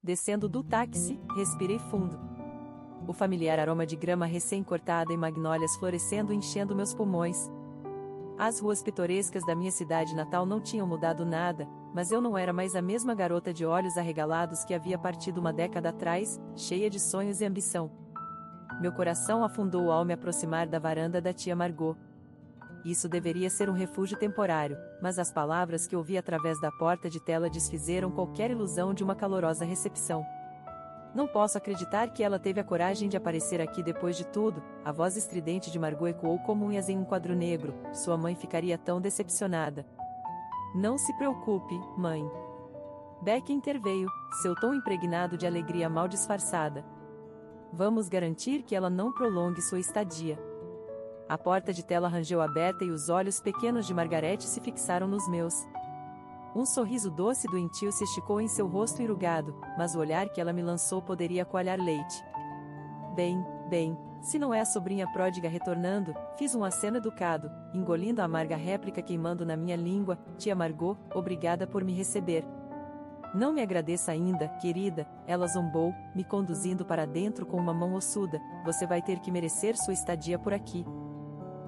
Descendo do táxi, respirei fundo. O familiar aroma de grama recém-cortada e magnólias florescendo enchendo meus pulmões. As ruas pitorescas da minha cidade natal não tinham mudado nada, mas eu não era mais a mesma garota de olhos arregalados que havia partido uma década atrás, cheia de sonhos e ambição. Meu coração afundou ao me aproximar da varanda da tia Margot. Isso deveria ser um refúgio temporário, mas as palavras que ouvi através da porta de tela desfizeram qualquer ilusão de uma calorosa recepção. Não posso acreditar que ela teve a coragem de aparecer aqui depois de tudo. A voz estridente de Margot ecoou como unhas em um quadro negro. Sua mãe ficaria tão decepcionada. Não se preocupe, mãe. Beck interveio, seu tom impregnado de alegria mal disfarçada. Vamos garantir que ela não prolongue sua estadia. A porta de tela rangeu aberta e os olhos pequenos de Margarete se fixaram nos meus. Um sorriso doce e doentio se esticou em seu rosto enrugado, mas o olhar que ela me lançou poderia coalhar leite. Bem, se não é a sobrinha pródiga retornando, fiz um aceno educado, engolindo a amarga réplica queimando na minha língua. Tia Margot, obrigada por me receber. Não me agradeça ainda, querida, ela zombou, me conduzindo para dentro com uma mão ossuda. Você vai ter que merecer sua estadia por aqui.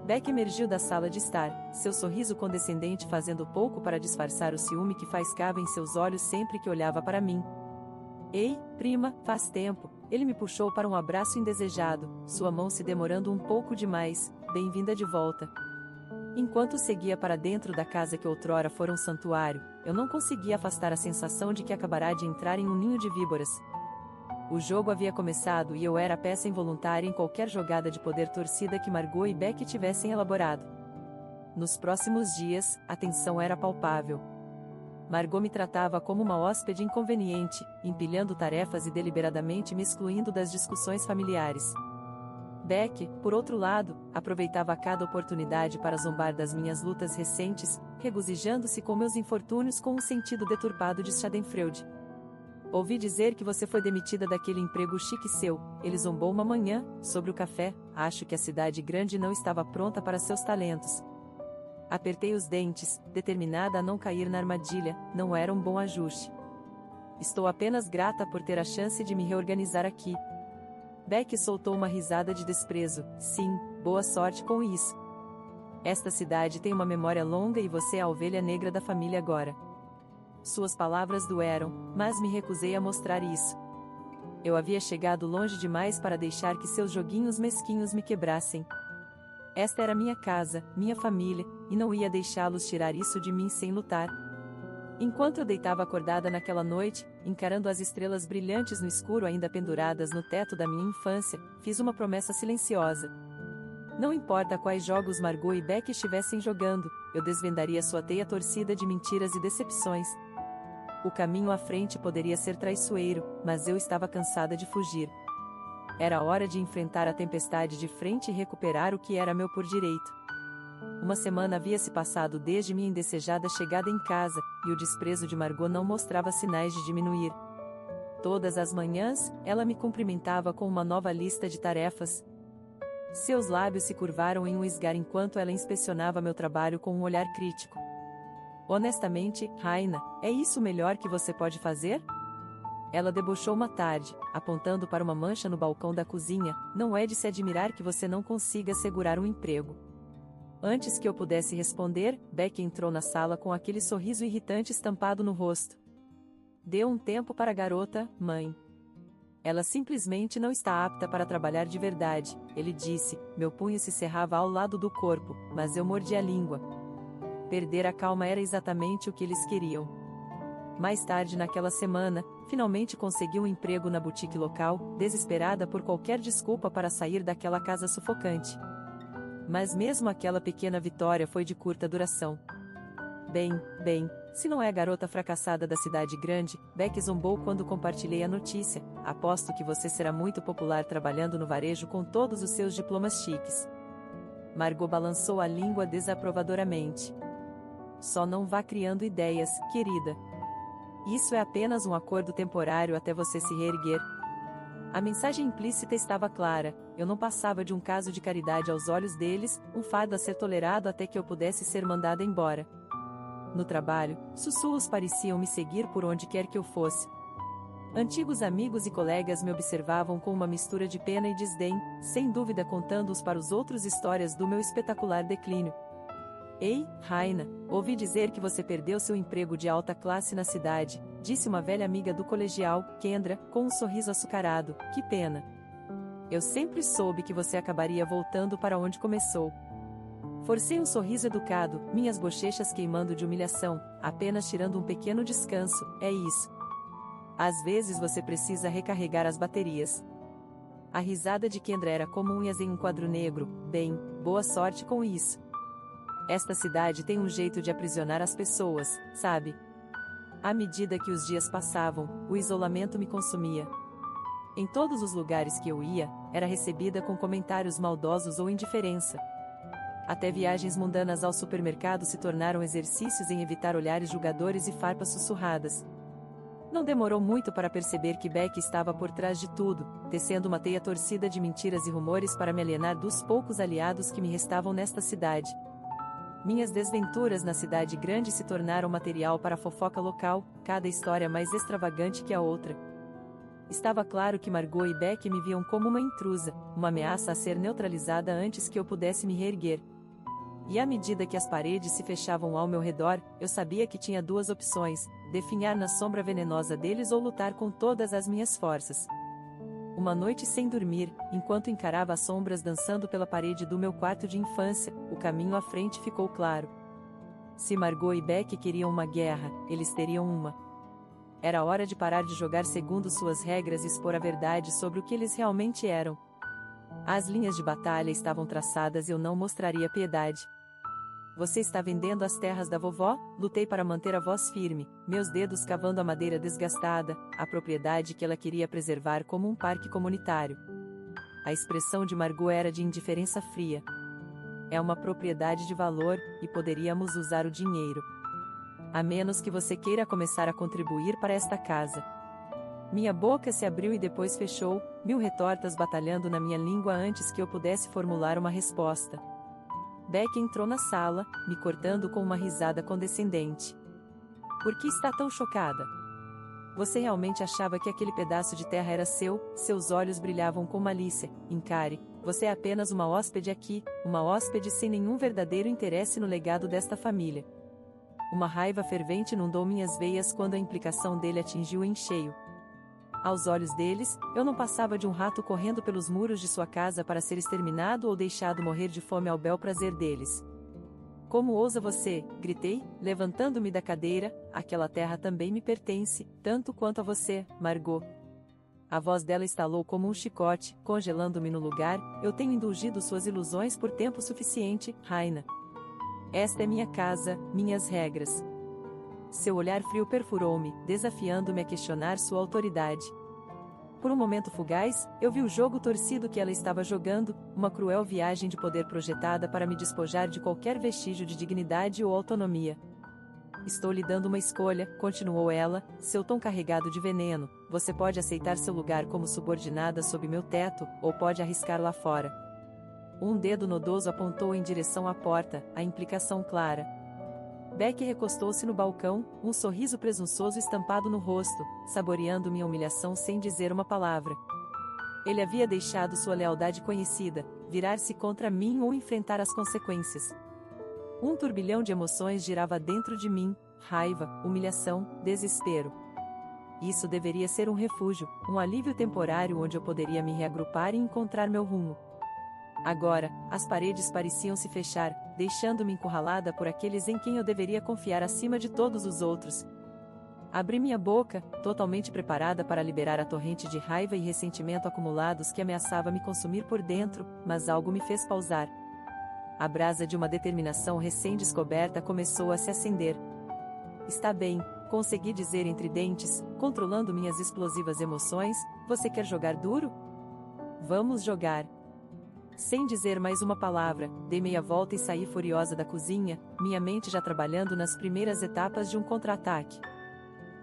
Beck emergiu da sala de estar, seu sorriso condescendente fazendo pouco para disfarçar o ciúme que faiscava em seus olhos sempre que olhava para mim. Ei, prima, faz tempo. Ele me puxou para um abraço indesejado, sua mão se demorando um pouco demais. Bem-vinda de volta. Enquanto seguia para dentro da casa que outrora fora um santuário, eu não conseguia afastar a sensação de que acabará de entrar em um ninho de víboras. O jogo havia começado e eu era a peça involuntária em qualquer jogada de poder torcida que Margot e Beck tivessem elaborado. Nos próximos dias, a tensão era palpável. Margot me tratava como uma hóspede inconveniente, empilhando tarefas e deliberadamente me excluindo das discussões familiares. Beck, por outro lado, aproveitava cada oportunidade para zombar das minhas lutas recentes, regozijando-se com meus infortúnios com um sentido deturpado de Schadenfreude. Ouvi dizer que você foi demitida daquele emprego chique seu, ele zombou uma manhã, sobre o café. Acho que a cidade grande não estava pronta para seus talentos. Apertei os dentes, determinada a não cair na armadilha. Não era um bom ajuste. Estou apenas grata por ter a chance de me reorganizar aqui. Beck soltou uma risada de desprezo. Sim, boa sorte com isso. Esta cidade tem uma memória longa e você é a ovelha negra da família agora. Suas palavras doeram, mas me recusei a mostrar isso. Eu havia chegado longe demais para deixar que seus joguinhos mesquinhos me quebrassem. Esta era minha casa, minha família, e não ia deixá-los tirar isso de mim sem lutar. Enquanto eu deitava acordada naquela noite, encarando as estrelas brilhantes no escuro ainda penduradas no teto da minha infância, fiz uma promessa silenciosa. Não importa quais jogos Margot e Beck estivessem jogando, eu desvendaria sua teia torcida de mentiras e decepções. O caminho à frente poderia ser traiçoeiro, mas eu estava cansada de fugir. Era hora de enfrentar a tempestade de frente e recuperar o que era meu por direito. Uma semana havia se passado desde minha indesejada chegada em casa, e o desprezo de Margot não mostrava sinais de diminuir. Todas as manhãs, ela me cumprimentava com uma nova lista de tarefas. Seus lábios se curvaram em um esgar enquanto ela inspecionava meu trabalho com um olhar crítico. Honestamente, Raina, é isso o melhor que você pode fazer? Ela debochou uma tarde, apontando para uma mancha no balcão da cozinha. Não é de se admirar que você não consiga segurar um emprego. Antes que eu pudesse responder, Beck entrou na sala com aquele sorriso irritante estampado no rosto. Dê um tempo para a garota, mãe. Ela simplesmente não está apta para trabalhar de verdade, ele disse. Meu punho se cerrava ao lado do corpo, mas eu mordi a língua. Perder a calma era exatamente o que eles queriam. Mais tarde naquela semana, finalmente consegui um emprego na boutique local, desesperada por qualquer desculpa para sair daquela casa sufocante. Mas mesmo aquela pequena vitória foi de curta duração. Bem, se não é a garota fracassada da cidade grande, Beck zombou quando compartilhei a notícia. Aposto que você será muito popular trabalhando no varejo com todos os seus diplomas chiques. Margot balançou a língua desaprovadoramente. Só não vá criando ideias, querida. Isso é apenas um acordo temporário até você se reerguer. A mensagem implícita estava clara. Eu não passava de um caso de caridade aos olhos deles, um fardo a ser tolerado até que eu pudesse ser mandada embora. No trabalho, sussurros pareciam me seguir por onde quer que eu fosse. Antigos amigos e colegas me observavam com uma mistura de pena e desdém, sem dúvida contando-os para os outros histórias do meu espetacular declínio. Ei, Raina, ouvi dizer que você perdeu seu emprego de alta classe na cidade, disse uma velha amiga do colegial, Kendra, com um sorriso açucarado. Que pena. Eu sempre soube que você acabaria voltando para onde começou. Forcei um sorriso educado, minhas bochechas queimando de humilhação, apenas tirando um pequeno descanso, é isso. Às vezes você precisa recarregar as baterias. A risada de Kendra era como unhas em um quadro negro. Bem, boa sorte com isso. Esta cidade tem um jeito de aprisionar as pessoas, sabe? À medida que os dias passavam, o isolamento me consumia. Em todos os lugares que eu ia, era recebida com comentários maldosos ou indiferença. Até viagens mundanas ao supermercado se tornaram exercícios em evitar olhares julgadores e farpas sussurradas. Não demorou muito para perceber que Beck estava por trás de tudo, tecendo uma teia torcida de mentiras e rumores para me alienar dos poucos aliados que me restavam nesta cidade. Minhas desventuras na cidade grande se tornaram material para a fofoca local, cada história mais extravagante que a outra. Estava claro que Margot e Beck me viam como uma intrusa, uma ameaça a ser neutralizada antes que eu pudesse me reerguer. E à medida que as paredes se fechavam ao meu redor, eu sabia que tinha duas opções: definhar na sombra venenosa deles ou lutar com todas as minhas forças. Uma noite sem dormir, enquanto encarava as sombras dançando pela parede do meu quarto de infância, o caminho à frente ficou claro. Se Margot e Beck queriam uma guerra, eles teriam uma. Era hora de parar de jogar segundo suas regras e expor a verdade sobre o que eles realmente eram. As linhas de batalha estavam traçadas e eu não mostraria piedade. Você está vendendo as terras da vovó? Lutei para manter a voz firme, meus dedos cavando a madeira desgastada, a propriedade que ela queria preservar como um parque comunitário. A expressão de Margot era de indiferença fria. É uma propriedade de valor, e poderíamos usar o dinheiro. A menos que você queira começar a contribuir para esta casa. Minha boca se abriu e depois fechou, 1000 retortas batalhando na minha língua antes que eu pudesse formular uma resposta. Beck entrou na sala, me cortando com uma risada condescendente. Por que está tão chocada? Você realmente achava que aquele pedaço de terra era seu? Seus olhos brilhavam com malícia. Encare, você é apenas uma hóspede aqui, uma hóspede sem nenhum verdadeiro interesse no legado desta família. Uma raiva fervente inundou minhas veias quando a implicação dele atingiu em cheio. Aos olhos deles, eu não passava de um rato correndo pelos muros de sua casa para ser exterminado ou deixado morrer de fome ao bel prazer deles. Como ousa você? Gritei, levantando-me da cadeira. Aquela terra também me pertence, tanto quanto a você, Margot. A voz dela estalou como um chicote, congelando-me no lugar. Eu tenho indulgido suas ilusões por tempo suficiente, Raina. Esta é minha casa, minhas regras. Seu olhar frio perfurou-me, desafiando-me a questionar sua autoridade. Por um momento fugaz, eu vi o jogo torcido que ela estava jogando, uma cruel viagem de poder projetada para me despojar de qualquer vestígio de dignidade ou autonomia. Estou lhe dando uma escolha, continuou ela, seu tom carregado de veneno. Você pode aceitar seu lugar como subordinada sob meu teto, ou pode arriscar lá fora. Um dedo nodoso apontou em direção à porta, a implicação clara. Beck recostou-se no balcão, um sorriso presunçoso estampado no rosto, saboreando minha humilhação sem dizer uma palavra. Ele havia deixado sua lealdade conhecida, virar-se contra mim ou enfrentar as consequências. Um turbilhão de emoções girava dentro de mim, raiva, humilhação, desespero. Isso deveria ser um refúgio, um alívio temporário onde eu poderia me reagrupar e encontrar meu rumo. Agora, as paredes pareciam se fechar, deixando-me encurralada por aqueles em quem eu deveria confiar acima de todos os outros. Abri minha boca, totalmente preparada para liberar a torrente de raiva e ressentimento acumulados que ameaçava me consumir por dentro, mas algo me fez pausar. A brasa de uma determinação recém-descoberta começou a se acender. Está bem, consegui dizer entre dentes, controlando minhas explosivas emoções, você quer jogar duro? Vamos jogar. Sem dizer mais uma palavra, dei meia volta e saí furiosa da cozinha, minha mente já trabalhando nas primeiras etapas de um contra-ataque.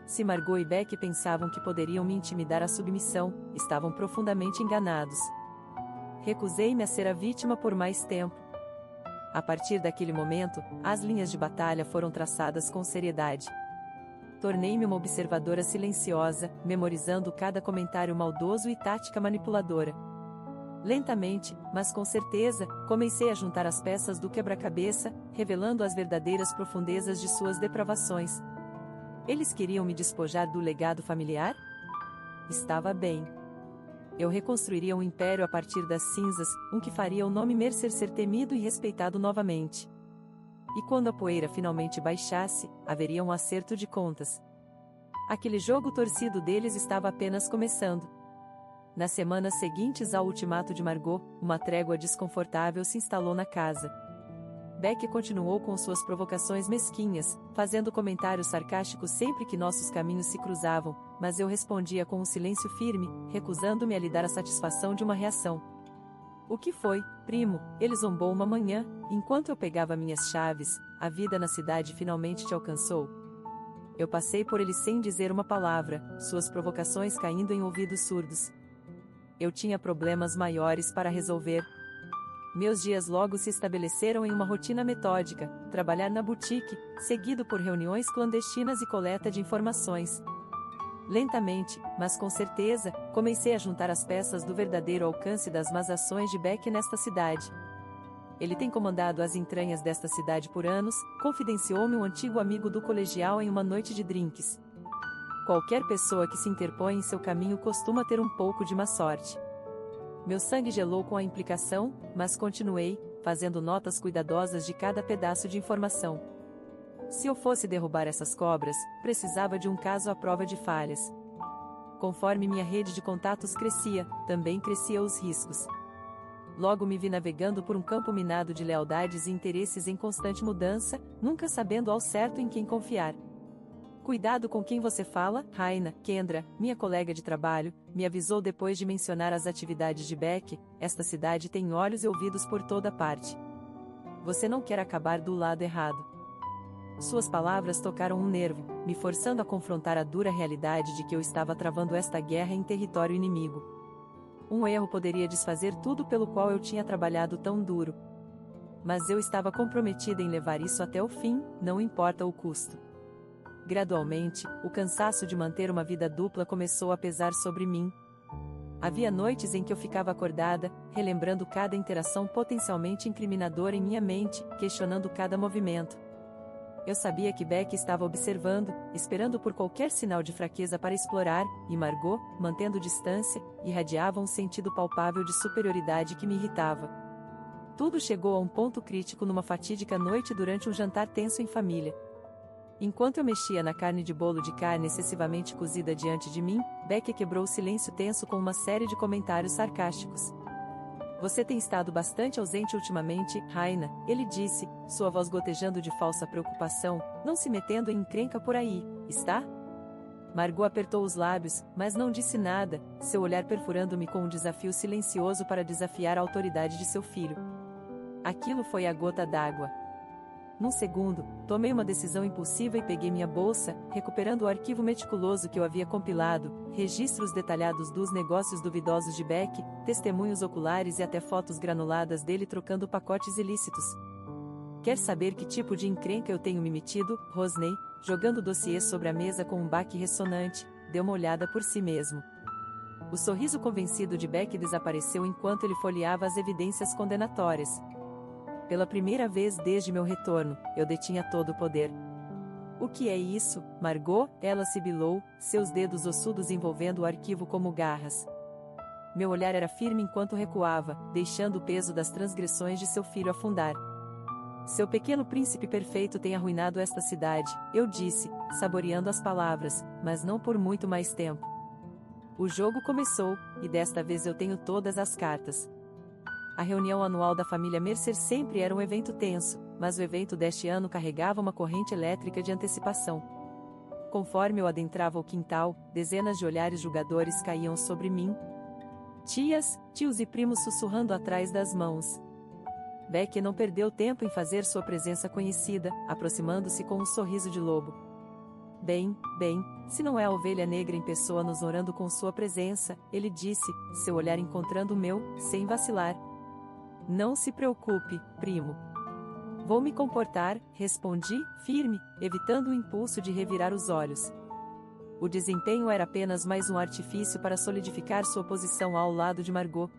Se Margot e Beck pensavam que poderiam me intimidar à submissão, estavam profundamente enganados. Recusei-me a ser a vítima por mais tempo. A partir daquele momento, as linhas de batalha foram traçadas com seriedade. tornei-me uma observadora silenciosa, memorizando cada comentário maldoso e tática manipuladora. Lentamente, mas com certeza, comecei a juntar as peças do quebra-cabeça, revelando as verdadeiras profundezas de suas depravações. Eles queriam me despojar do legado familiar? Estava bem. Eu reconstruiria um império a partir das cinzas, um que faria o nome Mercer ser temido e respeitado novamente. E quando a poeira finalmente baixasse, haveria um acerto de contas. Aquele jogo torcido deles estava apenas começando. Nas semanas seguintes ao ultimato de Margot, uma trégua desconfortável se instalou na casa. Beck continuou com suas provocações mesquinhas, fazendo comentários sarcásticos sempre que nossos caminhos se cruzavam, mas eu respondia com um silêncio firme, recusando-me a lhe dar a satisfação de uma reação. O que foi, primo? Ele zombou uma manhã, enquanto eu pegava minhas chaves. A vida na cidade finalmente te alcançou. Eu passei por ele sem dizer uma palavra, suas provocações caindo em ouvidos surdos. Eu tinha problemas maiores para resolver. Meus dias logo se estabeleceram em uma rotina metódica, trabalhar na boutique, seguido por reuniões clandestinas e coleta de informações. Lentamente, mas com certeza, comecei a juntar as peças do verdadeiro alcance das más ações de Beck nesta cidade. Ele tem comandado as entranhas desta cidade por anos, confidenciou-me um antigo amigo do colegial em uma noite de drinks. Qualquer pessoa que se interpõe em seu caminho costuma ter um pouco de má sorte. Meu sangue gelou com a implicação, mas continuei, fazendo notas cuidadosas de cada pedaço de informação. Se eu fosse derrubar essas cobras, precisava de um caso à prova de falhas. Conforme minha rede de contatos crescia, também cresciam os riscos. Logo me vi navegando por um campo minado de lealdades e interesses em constante mudança, nunca sabendo ao certo em quem confiar. Cuidado com quem você fala, Raina. Kendra, minha colega de trabalho, me avisou depois de mencionar as atividades de Beck. Esta cidade tem olhos e ouvidos por toda parte. Você não quer acabar do lado errado. Suas palavras tocaram um nervo, me forçando a confrontar a dura realidade de que eu estava travando esta guerra em território inimigo. Um erro poderia desfazer tudo pelo qual eu tinha trabalhado tão duro. Mas eu estava comprometida em levar isso até o fim, não importa o custo. Gradualmente, o cansaço de manter uma vida dupla começou a pesar sobre mim. Havia noites em que eu ficava acordada, relembrando cada interação potencialmente incriminadora em minha mente, questionando cada movimento. Eu sabia que Beck estava observando, esperando por qualquer sinal de fraqueza para explorar, e Margot, mantendo distância, irradiava um sentido palpável de superioridade que me irritava. Tudo chegou a um ponto crítico numa fatídica noite durante um jantar tenso em família. Enquanto eu mexia na carne de bolo de carne excessivamente cozida diante de mim, Beck quebrou o silêncio tenso com uma série de comentários sarcásticos. Você tem estado bastante ausente ultimamente, Raina, ele disse, sua voz gotejando de falsa preocupação, não se metendo em encrenca por aí, está? Margot apertou os lábios, mas não disse nada, seu olhar perfurando-me com um desafio silencioso para desafiar a autoridade de seu filho. Aquilo foi a gota d'água. Num segundo, tomei uma decisão impulsiva e peguei minha bolsa, recuperando o arquivo meticuloso que eu havia compilado, registros detalhados dos negócios duvidosos de Beck, testemunhos oculares e até fotos granuladas dele trocando pacotes ilícitos. Quer saber que tipo de encrenca eu tenho me metido, rosnei, jogando o dossiê sobre a mesa com um baque ressonante, deu uma olhada por si mesmo. O sorriso convencido de Beck desapareceu enquanto ele folheava as evidências condenatórias. Pela primeira vez desde meu retorno, eu detinha todo o poder. O que é isso, Margot? Ela sibilou, seus dedos ossudos envolvendo o arquivo como garras. Meu olhar era firme enquanto recuava, deixando o peso das transgressões de seu filho afundar. Seu pequeno príncipe perfeito tem arruinado esta cidade, eu disse, saboreando as palavras, mas não por muito mais tempo. O jogo começou, e desta vez eu tenho todas as cartas. A reunião anual da família Mercer sempre era um evento tenso, mas o evento deste ano carregava uma corrente elétrica de antecipação. Conforme eu adentrava o quintal, dezenas de olhares julgadores caíam sobre mim. Tias, tios e primos sussurrando atrás das mãos. Beck não perdeu tempo em fazer sua presença conhecida, aproximando-se com um sorriso de lobo. Bem, se não é a ovelha negra em pessoa nos honrando com sua presença, ele disse, seu olhar encontrando o meu, sem vacilar. Não se preocupe, primo. Vou me comportar, respondi, firme, evitando o impulso de revirar os olhos. O desempenho era apenas mais um artifício para solidificar sua posição ao lado de Margot.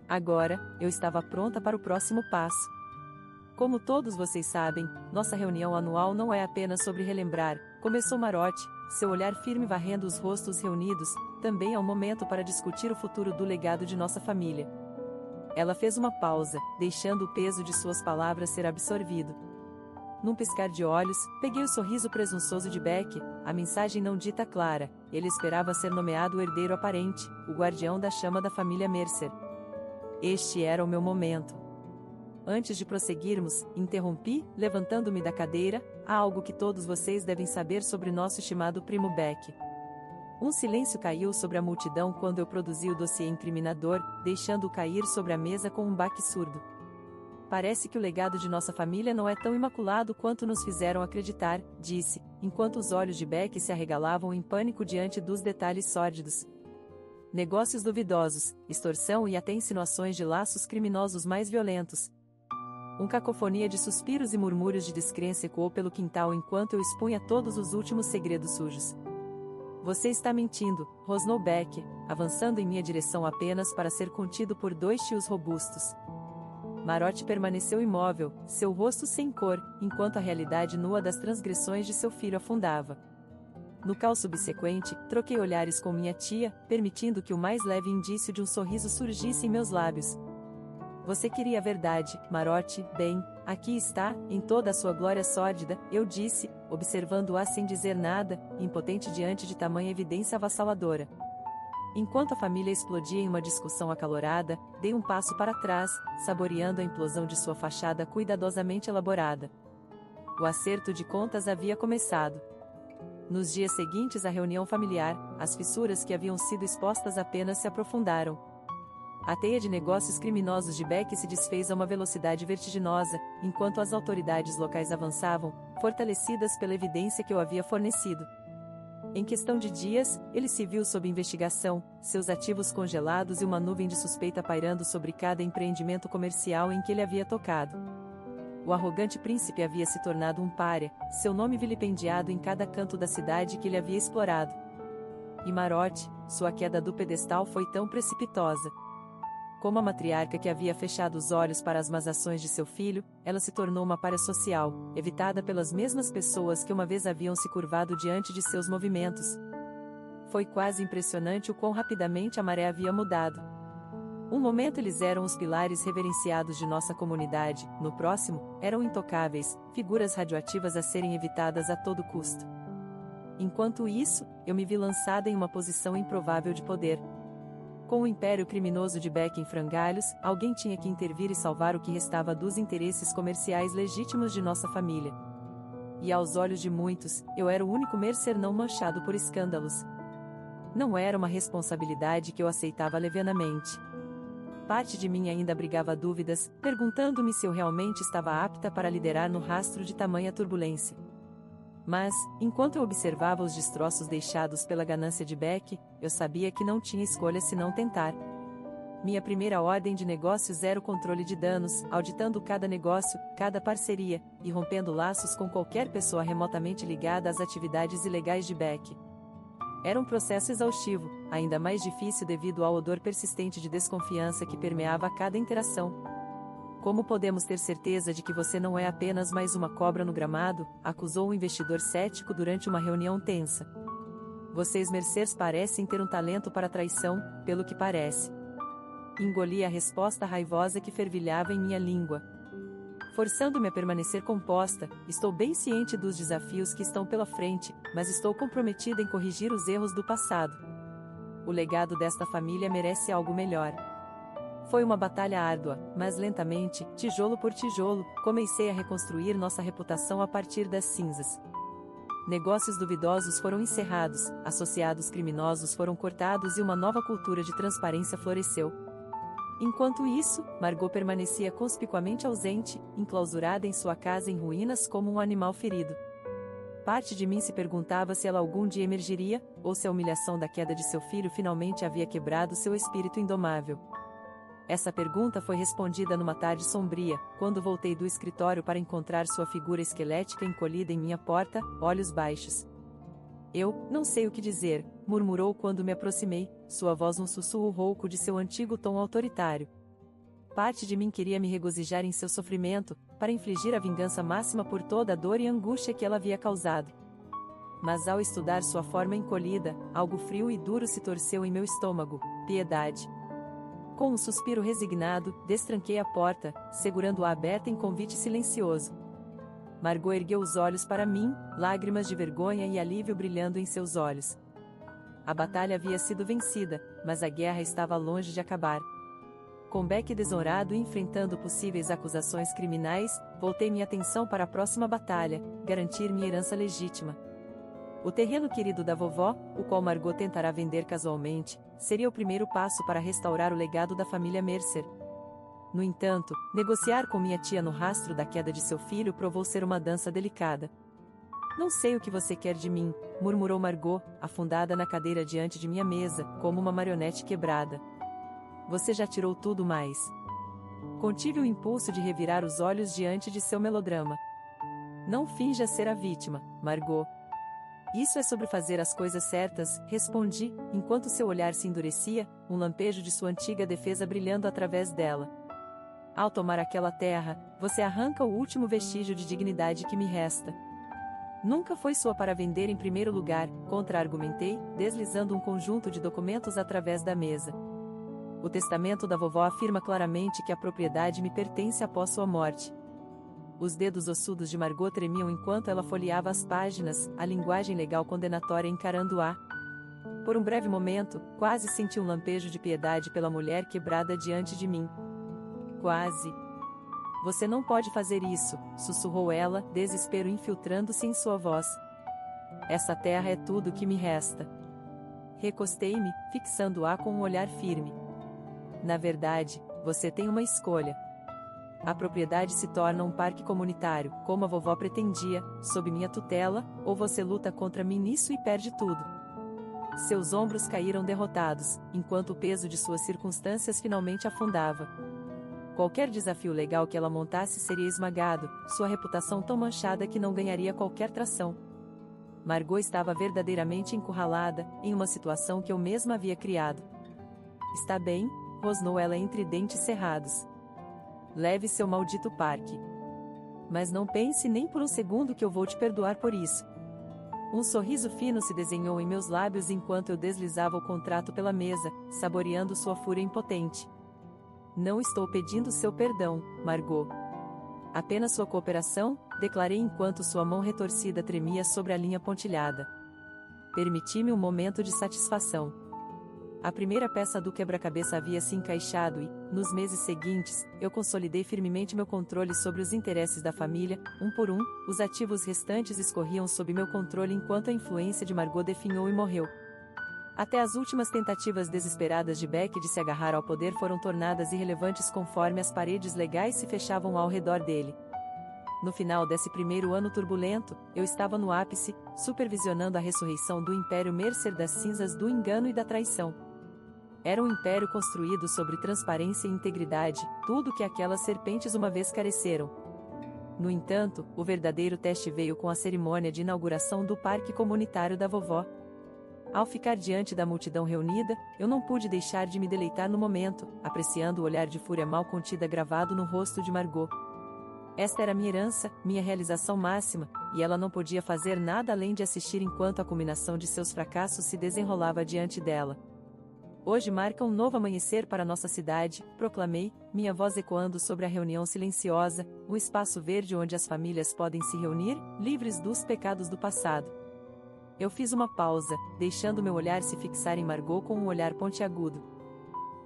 Agora, eu estava pronta para o próximo passo. Como todos vocês sabem, nossa reunião anual não é apenas sobre relembrar, começou Marotte, seu olhar firme varrendo os rostos reunidos, também é um momento para discutir o futuro do legado de nossa família. Ela fez uma pausa, deixando o peso de suas palavras ser absorvido. Num piscar de olhos, peguei o sorriso presunçoso de Beck, a mensagem não dita clara, ele esperava ser nomeado o herdeiro aparente, o guardião da chama da família Mercer. Este era o meu momento. Antes de prosseguirmos, interrompi, levantando-me da cadeira, há algo que todos vocês devem saber sobre nosso estimado primo Beck. Um silêncio caiu sobre a multidão quando eu produzi o dossiê incriminador, deixando-o cair sobre a mesa com um baque surdo. Parece que o legado de nossa família não é tão imaculado quanto nos fizeram acreditar, disse, enquanto os olhos de Beck se arregalavam em pânico diante dos detalhes sórdidos. Negócios duvidosos, extorsão e até insinuações de laços criminosos mais violentos. Uma cacofonia de suspiros e murmúrios de descrença ecoou pelo quintal enquanto eu expunha todos os últimos segredos sujos. Você está mentindo, rosnou Beck, avançando em minha direção apenas para ser contido por dois tios robustos. Marotte permaneceu imóvel, seu rosto sem cor, enquanto a realidade nua das transgressões de seu filho afundava. No caos subsequente, troquei olhares com minha tia, permitindo que o mais leve indício de um sorriso surgisse em meus lábios. Você queria a verdade, Marotte, bem, aqui está, em toda a sua glória sórdida, eu disse, observando-a sem dizer nada, impotente diante de tamanha evidência avassaladora. Enquanto a família explodia em uma discussão acalorada, dei um passo para trás, saboreando a implosão de sua fachada cuidadosamente elaborada. O acerto de contas havia começado. Nos dias seguintes à reunião familiar, as fissuras que haviam sido expostas apenas se aprofundaram. A teia de negócios criminosos de Beck se desfez a uma velocidade vertiginosa, enquanto as autoridades locais avançavam, fortalecidas pela evidência que eu havia fornecido. Em questão de dias, ele se viu sob investigação, seus ativos congelados e uma nuvem de suspeita pairando sobre cada empreendimento comercial em que ele havia tocado. O arrogante príncipe havia se tornado um pária, seu nome vilipendiado em cada canto da cidade que ele havia explorado. E Marotte, sua queda do pedestal foi tão precipitosa. Como a matriarca que havia fechado os olhos para as más ações de seu filho, ela se tornou uma pária social, evitada pelas mesmas pessoas que uma vez haviam se curvado diante de seus movimentos. Foi quase impressionante o quão rapidamente a maré havia mudado. Um momento eles eram os pilares reverenciados de nossa comunidade, no próximo, eram intocáveis, figuras radioativas a serem evitadas a todo custo. Enquanto isso, eu me vi lançada em uma posição improvável de poder. Com o império criminoso de Beck em frangalhos, alguém tinha que intervir e salvar o que restava dos interesses comerciais legítimos de nossa família. E aos olhos de muitos, eu era o único Mercer não manchado por escândalos. Não era uma responsabilidade que eu aceitava levianamente. Parte de mim ainda abrigava dúvidas, perguntando-me se eu realmente estava apta para liderar no rastro de tamanha turbulência. Mas, enquanto eu observava os destroços deixados pela ganância de Beck, eu sabia que não tinha escolha senão tentar. Minha primeira ordem de negócios era o controle de danos, auditando cada negócio, cada parceria, e rompendo laços com qualquer pessoa remotamente ligada às atividades ilegais de Beck. Era um processo exaustivo, ainda mais difícil devido ao odor persistente de desconfiança que permeava cada interação. Como podemos ter certeza de que você não é apenas mais uma cobra no gramado? Acusou o investidor cético durante uma reunião tensa. Vocês Mercers parecem ter um talento para traição, pelo que parece. Engoli a resposta raivosa que fervilhava em minha língua. Forçando-me a permanecer composta, estou bem ciente dos desafios que estão pela frente, mas estou comprometida em corrigir os erros do passado. O legado desta família merece algo melhor. Foi uma batalha árdua, mas lentamente, tijolo por tijolo, comecei a reconstruir nossa reputação a partir das cinzas. Negócios duvidosos foram encerrados, associados criminosos foram cortados e uma nova cultura de transparência floresceu. Enquanto isso, Margot permanecia conspicuamente ausente, enclausurada em sua casa em ruínas como um animal ferido. Parte de mim se perguntava se ela algum dia emergiria, ou se a humilhação da queda de seu filho finalmente havia quebrado seu espírito indomável. Essa pergunta foi respondida numa tarde sombria, quando voltei do escritório para encontrar sua figura esquelética encolhida em minha porta, olhos baixos. Eu, não sei o que dizer, murmurou quando me aproximei, sua voz um sussurro rouco de seu antigo tom autoritário. Parte de mim queria me regozijar em seu sofrimento, para infligir a vingança máxima por toda a dor e angústia que ela havia causado. Mas ao estudar sua forma encolhida, algo frio e duro se torceu em meu estômago: piedade. Com um suspiro resignado, destranquei a porta, segurando-a aberta em convite silencioso. Margot ergueu os olhos para mim, lágrimas de vergonha e alívio brilhando em seus olhos. A batalha havia sido vencida, mas a guerra estava longe de acabar. Com Beck desonrado e enfrentando possíveis acusações criminais, voltei minha atenção para a próxima batalha: garantir minha herança legítima. O terreno querido da vovó, o qual Margot tentará vender casualmente, seria o primeiro passo para restaurar o legado da família Mercer. No entanto, negociar com minha tia no rastro da queda de seu filho provou ser uma dança delicada. Não sei o que você quer de mim, murmurou Margot, afundada na cadeira diante de minha mesa, como uma marionete quebrada. Você já tirou tudo mais. Contive o impulso de revirar os olhos diante de seu melodrama. Não finja ser a vítima, Margot. Isso é sobre fazer as coisas certas, respondi, enquanto seu olhar se endurecia, um lampejo de sua antiga defesa brilhando através dela. Ao tomar aquela terra, você arranca o último vestígio de dignidade que me resta. Nunca foi sua para vender em primeiro lugar, contra-argumentei, deslizando um conjunto de documentos através da mesa. O testamento da vovó afirma claramente que a propriedade me pertence após sua morte. Os dedos ossudos de Margot tremiam enquanto ela folheava as páginas, a linguagem legal condenatória encarando-a. Por um breve momento, quase senti um lampejo de piedade pela mulher quebrada diante de mim. Quase. Você não pode fazer isso, sussurrou ela, desespero infiltrando-se em sua voz. Essa terra é tudo o que me resta. Recostei-me, fixando-a com um olhar firme. Na verdade, você tem uma escolha. A propriedade se torna um parque comunitário, como a vovó pretendia, sob minha tutela, ou você luta contra mim nisso e perde tudo. Seus ombros caíram derrotados, enquanto o peso de suas circunstâncias finalmente afundava. Qualquer desafio legal que ela montasse seria esmagado, sua reputação tão manchada que não ganharia qualquer tração. Margot estava verdadeiramente encurralada, em uma situação que eu mesma havia criado. Está bem, rosnou ela entre dentes cerrados. Leve seu maldito parque. Mas não pense nem por um segundo que eu vou te perdoar por isso. Um sorriso fino se desenhou em meus lábios enquanto eu deslizava o contrato pela mesa, saboreando sua fúria impotente. Não estou pedindo seu perdão, Margot. Apenas sua cooperação, declarei enquanto sua mão retorcida tremia sobre a linha pontilhada. Permiti-me um momento de satisfação. A primeira peça do quebra-cabeça havia se encaixado e, nos meses seguintes, eu consolidei firmemente meu controle sobre os interesses da família, um por um, os ativos restantes escorriam sob meu controle enquanto a influência de Margot definhou e morreu. Até as últimas tentativas desesperadas de Beck de se agarrar ao poder foram tornadas irrelevantes conforme as paredes legais se fechavam ao redor dele. No final desse primeiro ano turbulento, eu estava no ápice, supervisionando a ressurreição do Império Mercer das cinzas do engano e da traição. Era um império construído sobre transparência e integridade, tudo que aquelas serpentes uma vez careceram. No entanto, o verdadeiro teste veio com a cerimônia de inauguração do parque comunitário da vovó. Ao ficar diante da multidão reunida, eu não pude deixar de me deleitar no momento, apreciando o olhar de fúria mal contida gravado no rosto de Margot. Esta era minha herança, minha realização máxima, e ela não podia fazer nada além de assistir enquanto a culminação de seus fracassos se desenrolava diante dela. Hoje marca um novo amanhecer para nossa cidade, proclamei, minha voz ecoando sobre a reunião silenciosa, um espaço verde onde as famílias podem se reunir, livres dos pecados do passado. Eu fiz uma pausa, deixando meu olhar se fixar em Margot com um olhar pontiagudo.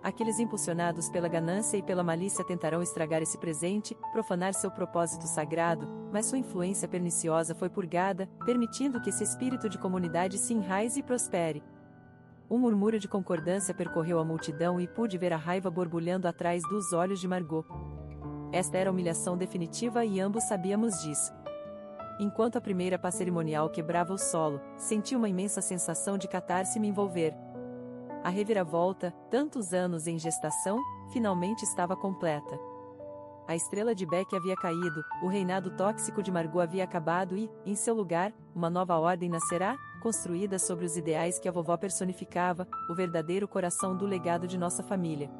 Aqueles impulsionados pela ganância e pela malícia tentarão estragar esse presente, profanar seu propósito sagrado, mas sua influência perniciosa foi purgada, permitindo que esse espírito de comunidade se enraize e prospere. Um murmúrio de concordância percorreu a multidão e pude ver a raiva borbulhando atrás dos olhos de Margot. Esta era a humilhação definitiva e ambos sabíamos disso. Enquanto a primeira paz cerimonial quebrava o solo, senti uma imensa sensação de catarse me envolver. A reviravolta, tantos anos em gestação, finalmente estava completa. A estrela de Beck havia caído, o reinado tóxico de Margot havia acabado e, em seu lugar, uma nova ordem nascerá, construída sobre os ideais que a vovó personificava, o verdadeiro coração do legado de nossa família.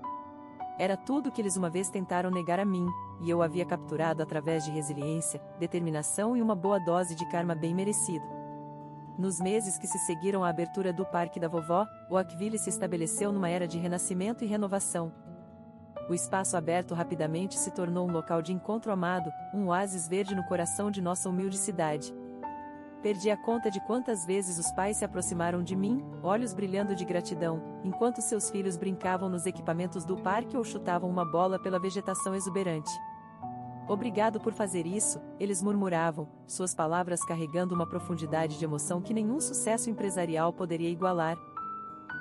Era tudo o que eles uma vez tentaram negar a mim, e eu havia capturado através de resiliência, determinação e uma boa dose de karma bem merecido. Nos meses que se seguiram à abertura do parque da vovó, Oakville se estabeleceu numa era de renascimento e renovação. O espaço aberto rapidamente se tornou um local de encontro amado, um oásis verde no coração de nossa humilde cidade. Perdi a conta de quantas vezes os pais se aproximaram de mim, olhos brilhando de gratidão, enquanto seus filhos brincavam nos equipamentos do parque ou chutavam uma bola pela vegetação exuberante. Obrigado por fazer isso, eles murmuravam, suas palavras carregando uma profundidade de emoção que nenhum sucesso empresarial poderia igualar.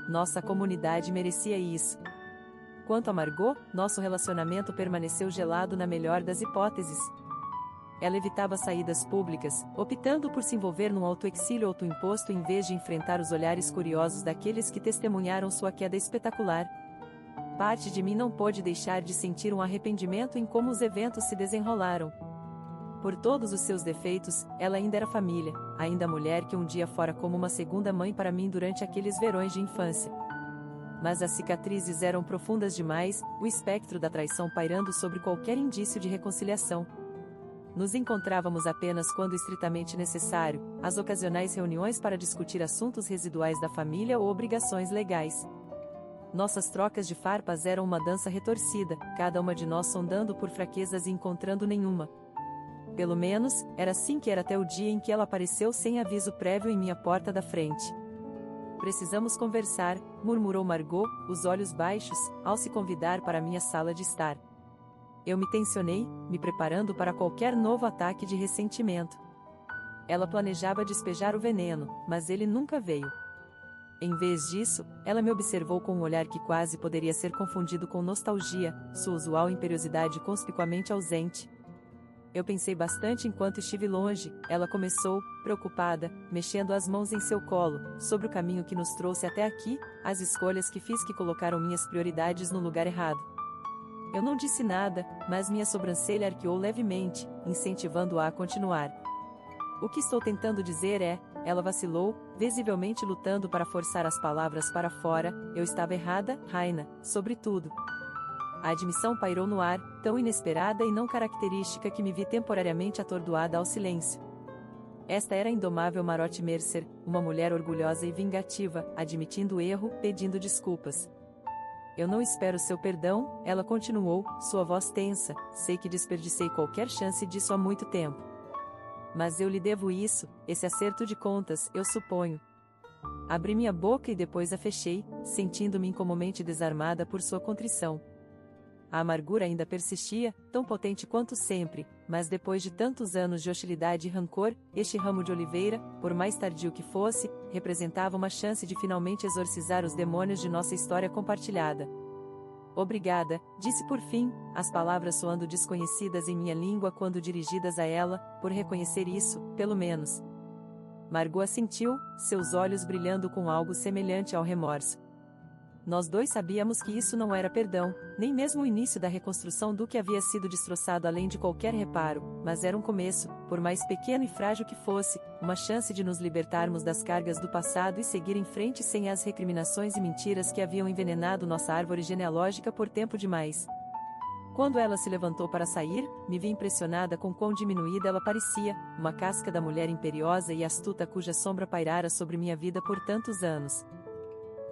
Nossa comunidade merecia isso. Quanto a Margot, nosso relacionamento permaneceu gelado na melhor das hipóteses. Ela evitava saídas públicas, optando por se envolver num autoexílio autoimposto em vez de enfrentar os olhares curiosos daqueles que testemunharam sua queda espetacular. Parte de mim não pôde deixar de sentir um arrependimento em como os eventos se desenrolaram. Por todos os seus defeitos, ela ainda era família, ainda a mulher que um dia fora como uma segunda mãe para mim durante aqueles verões de infância. Mas as cicatrizes eram profundas demais, o espectro da traição pairando sobre qualquer indício de reconciliação. Nos encontrávamos apenas quando estritamente necessário, as ocasionais reuniões para discutir assuntos residuais da família ou obrigações legais. Nossas trocas de farpas eram uma dança retorcida, cada uma de nós sondando por fraquezas e encontrando nenhuma. Pelo menos, era assim que era até o dia em que ela apareceu sem aviso prévio em minha porta da frente. Precisamos conversar, murmurou Margot, os olhos baixos, ao se convidar para minha sala de estar. Eu me tensionei, me preparando para qualquer novo ataque de ressentimento. Ela planejava despejar o veneno, mas ele nunca veio. Em vez disso, ela me observou com um olhar que quase poderia ser confundido com nostalgia, sua usual imperiosidade conspicuamente ausente. Eu pensei bastante enquanto estive longe, ela começou, preocupada, mexendo as mãos em seu colo, sobre o caminho que nos trouxe até aqui, as escolhas que fiz que colocaram minhas prioridades no lugar errado. Eu não disse nada, mas minha sobrancelha arqueou levemente, incentivando-a a continuar. O que estou tentando dizer é, ela vacilou, visivelmente lutando para forçar as palavras para fora, eu estava errada, Raina, sobretudo. A admissão pairou no ar, tão inesperada e não característica que me vi temporariamente atordoada ao silêncio. Esta era a indomável Marotte Mercer, uma mulher orgulhosa e vingativa, admitindo o erro, pedindo desculpas. Eu não espero seu perdão, ela continuou, sua voz tensa, sei que desperdicei qualquer chance disso há muito tempo. Mas eu lhe devo isso, esse acerto de contas, eu suponho. Abri minha boca e depois a fechei, sentindo-me incomumente desarmada por sua contrição. A amargura ainda persistia, tão potente quanto sempre, mas depois de tantos anos de hostilidade e rancor, este ramo de oliveira, por mais tardio que fosse, representava uma chance de finalmente exorcizar os demônios de nossa história compartilhada. Obrigada, disse por fim, as palavras soando desconhecidas em minha língua quando dirigidas a ela, por reconhecer isso, pelo menos. Margot assentiu, seus olhos brilhando com algo semelhante ao remorso. Nós dois sabíamos que isso não era perdão, nem mesmo o início da reconstrução do que havia sido destroçado além de qualquer reparo, mas era um começo, por mais pequeno e frágil que fosse, uma chance de nos libertarmos das cargas do passado e seguir em frente sem as recriminações e mentiras que haviam envenenado nossa árvore genealógica por tempo demais. Quando ela se levantou para sair, me vi impressionada com quão diminuída ela parecia, uma casca da mulher imperiosa e astuta cuja sombra pairara sobre minha vida por tantos anos.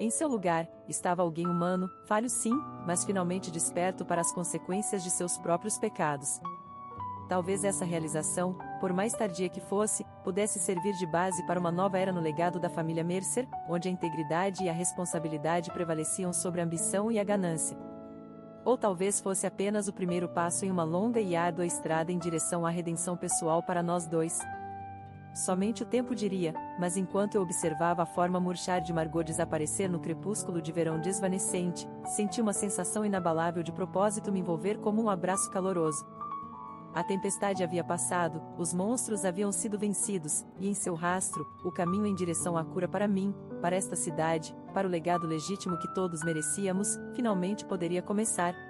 Em seu lugar, estava alguém humano, falho sim, mas finalmente desperto para as consequências de seus próprios pecados. Talvez essa realização, por mais tardia que fosse, pudesse servir de base para uma nova era no legado da família Mercer, onde a integridade e a responsabilidade prevaleciam sobre a ambição e a ganância. Ou talvez fosse apenas o primeiro passo em uma longa e árdua estrada em direção à redenção pessoal para nós dois. Somente o tempo diria, mas enquanto eu observava a forma murchar de Margot desaparecer no crepúsculo de verão desvanecente, senti uma sensação inabalável de propósito me envolver como um abraço caloroso. A tempestade havia passado, os monstros haviam sido vencidos, e em seu rastro, o caminho em direção à cura para mim, para esta cidade, para o legado legítimo que todos merecíamos, finalmente poderia começar.